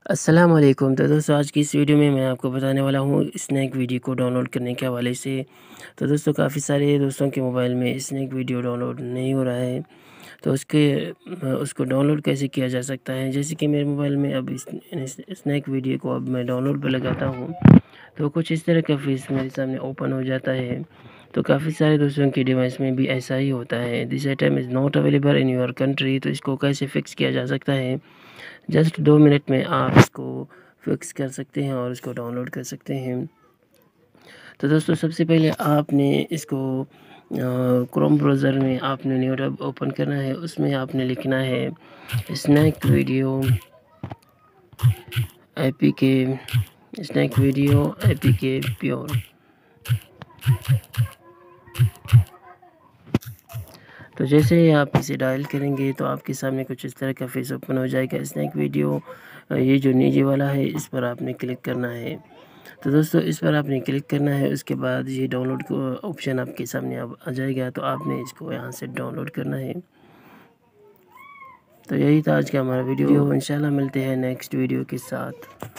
अस्सलाम वालेकुम। तो दोस्तों आज की इस वीडियो में मैं आपको बताने वाला हूँ स्नैक वीडियो को डाउनलोड करने के हवाले से। तो दोस्तों काफ़ी सारे दोस्तों के मोबाइल में स्नैक वीडियो डाउनलोड नहीं हो रहा है, तो उसको डाउनलोड कैसे किया जा सकता है। जैसे कि मेरे मोबाइल में अब इस स्नैक वीडियो को अब मैं डाउनलोड पे लगाता हूँ तो कुछ इस तरह का फेस मेरे सामने ओपन हो जाता है। तो काफ़ी सारे दोस्तों के डिवाइस में भी ऐसा ही होता है, this item is not available in your country. तो इसको कैसे फ़िक्स किया जा सकता है, जस्ट 2 मिनट में आप इसको फ़िक्स कर सकते हैं और इसको डाउनलोड कर सकते हैं। तो दोस्तों सबसे पहले आपने इसको क्रोम ब्राउज़र में आपने न्यू टैब ओपन करना है, उसमें आपने लिखना है Snack Video APK Snack Video APK pure. तो जैसे ही आप इसे डायल करेंगे तो आपके सामने कुछ इस तरह का फेस ओपन हो जाएगा। स्नैक वीडियो ये जो नीचे वाला है इस पर आपने क्लिक करना है। तो दोस्तों इस पर आपने क्लिक करना है, उसके बाद ये डाउनलोड को ऑप्शन आपके सामने अब आ जाएगा, तो आपने इसको यहाँ से डाउनलोड करना है। तो यही था आज का हमारा वीडियो। इंशाल्लाह मिलते हैं नेक्स्ट वीडियो के साथ।